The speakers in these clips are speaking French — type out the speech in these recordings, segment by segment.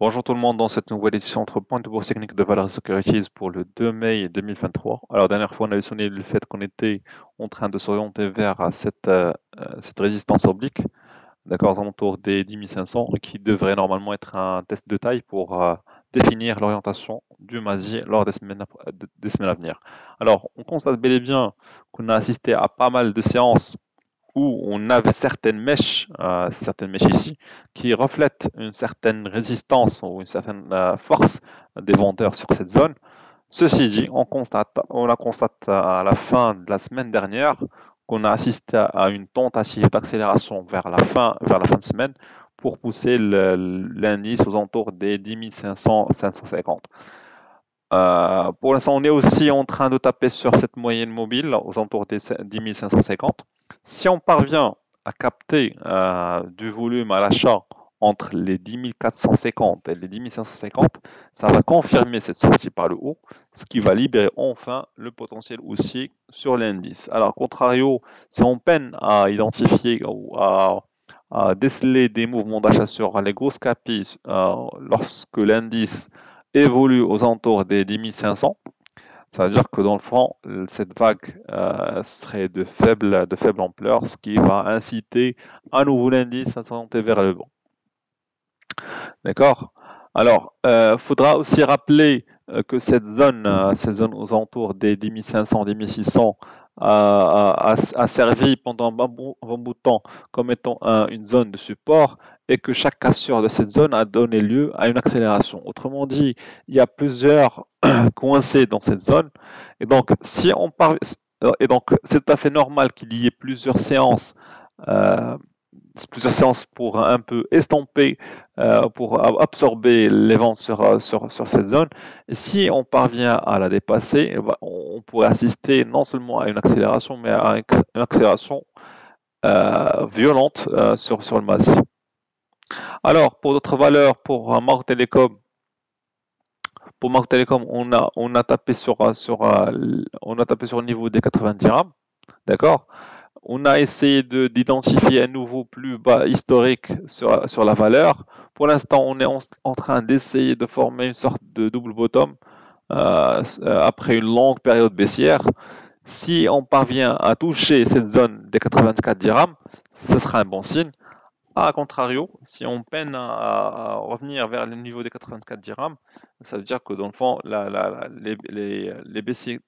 Bonjour tout le monde dans cette nouvelle édition entre points de bourse technique de Valeur Securities pour le 2 mai 2023. Alors, dernière fois, on avait sonné le fait qu'on était en train de s'orienter vers cette résistance oblique, d'accord, aux alentours des 10 500, qui devrait normalement être un test de taille pour définir l'orientation du MASI lors des semaines à venir. Alors, on constate bel et bien qu'on a assisté à pas mal de séances où on avait certaines mèches ici, qui reflètent une certaine résistance ou une certaine force des vendeurs sur cette zone. Ceci dit, on a constaté à la fin de la semaine dernière qu'on a assisté à une tentative d'accélération vers la fin de semaine pour pousser l'indice aux alentours des 10 500, 550. Pour l'instant, on est aussi en train de taper sur cette moyenne mobile aux alentours des 10 550. Si on parvient à capter du volume à l'achat entre les 10 450 et les 10 550, ça va confirmer cette sortie par le haut, ce qui va libérer enfin le potentiel haussier sur l'indice. Alors, contrario, si on peine à identifier ou à déceler des mouvements d'achat sur les grosses capis lorsque l'indice évolue aux alentours des 10 500, ça veut dire que dans le fond, cette vague serait de faible ampleur, ce qui va inciter à nouveau l'indice à s'orienter vers le bas. D'accord? Alors, il faudra aussi rappeler que cette zone aux alentours des 10 500, 10 600 a servi pendant un bon bout de temps comme étant une zone de support et que chaque cassure de cette zone a donné lieu à une accélération. Autrement dit, il y a plusieurs coincés dans cette zone et donc c'est tout à fait normal qu'il y ait euh, plusieurs séances pour un peu estomper, pour absorber les ventes sur cette zone. Et si on parvient à la dépasser, on pourrait assister non seulement à une accélération, mais à une accélération violente sur le massif. Alors, pour d'autres valeurs, pour Marc Telecom, on a tapé on a tapé sur le niveau des 90 dirhams, d'accord? On a essayé d'identifier un nouveau plus bas historique sur la valeur. Pour l'instant, on est en train d'essayer de former une sorte de double bottom après une longue période baissière. Si on parvient à toucher cette zone des 84 dirhams, ce sera un bon signe. A contrario, si on peine à revenir vers le niveau des 84 dirhams, ça veut dire que dans le fond, les baissiers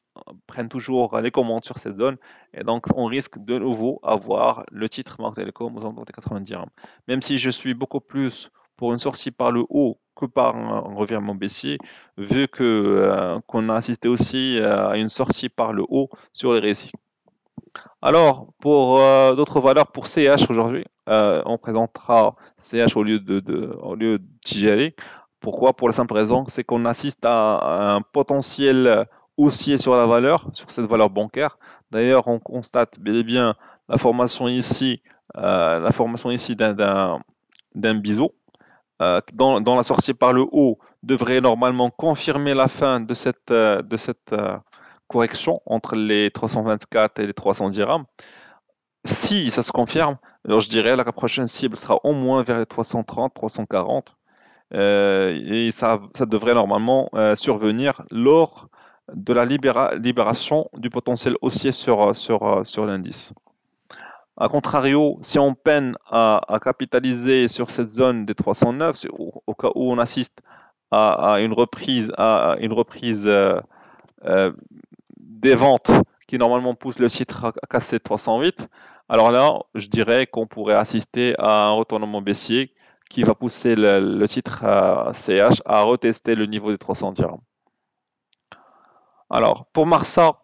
prennent toujours les commandes sur cette zone et donc on risque de nouveau avoir le titre Marc Telecom aux alentours des 90 dirhams. Même si je suis beaucoup plus pour une sortie par le haut que par un revirement baissier, vu qu'on a assisté aussi à une sortie par le haut sur les récits. Alors, pour d'autres valeurs, pour CH aujourd'hui, on présentera CH au lieu de TGLE. Pourquoi? Pour la simple raison, c'est qu'on assiste à un potentiel haussier sur la valeur, sur cette valeur bancaire. D'ailleurs, on constate bel et bien la formation ici d'un biseau. Dans la sortie par le haut, devrait normalement confirmer la fin de cette correction entre les 324 et les 310 dirhams. Si ça se confirme, alors je dirais la prochaine cible sera au moins vers les 330, 340. Et ça devrait normalement survenir lors de la libération du potentiel haussier sur l'indice. A contrario, si on peine à capitaliser sur cette zone des 309, au cas où on assiste à une reprise, des ventes qui normalement poussent le titre à casser 308, alors là, je dirais qu'on pourrait assister à un retournement baissier qui va pousser le titre CH à retester le niveau des 300 dirhams. Alors, pour Marsa,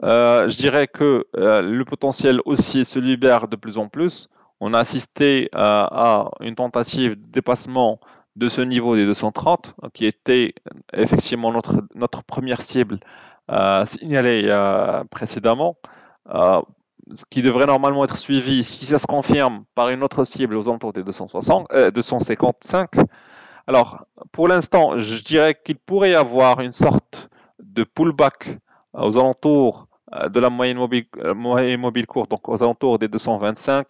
je dirais que le potentiel haussier se libère de plus en plus. On a assisté à une tentative de dépassement de ce niveau des 230, qui était effectivement notre première cible signalée précédemment, ce qui devrait normalement être suivi, si ça se confirme, par une autre cible aux alentours des 255. Alors, pour l'instant, je dirais qu'il pourrait y avoir une sorte de pullback aux alentours de la moyenne mobile courte, donc aux alentours des 225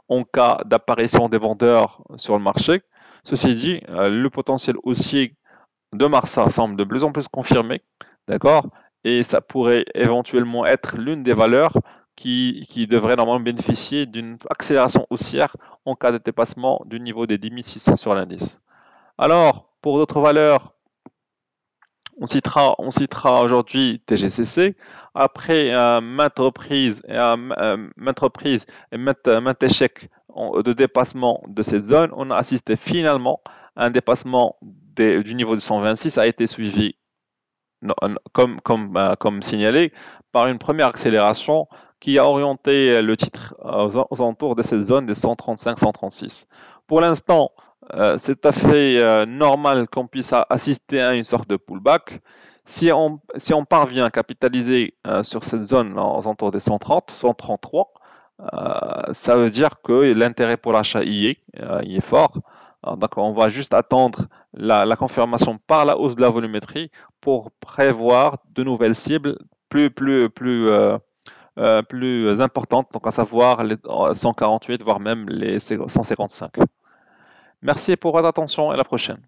en cas d'apparition des vendeurs sur le marché. Ceci dit, le potentiel haussier de Marsa semble de plus en plus confirmé, d'accord? Et ça pourrait éventuellement être l'une des valeurs qui devrait normalement bénéficier d'une accélération haussière en cas de dépassement du niveau des 10 600 sur l'indice. Alors, pour d'autres valeurs, on citera aujourd'hui TGCC. Après maintes reprises et maintes échecs de dépassement de cette zone, on a assisté finalement à un dépassement du niveau de 126, ça a été suivi, comme signalé, par une première accélération qui a orienté le titre aux alentours de cette zone des 135-136. Pour l'instant, c'est tout à fait normal qu'on puisse assister à une sorte de pullback. Si on parvient à capitaliser sur cette zone aux alentours des 130, 133, ça veut dire que l'intérêt pour l'achat y est fort. Donc on va juste attendre la confirmation par la hausse de la volumétrie pour prévoir de nouvelles cibles plus importantes, donc à savoir les 148, voire même les 155. Merci pour votre attention et à la prochaine.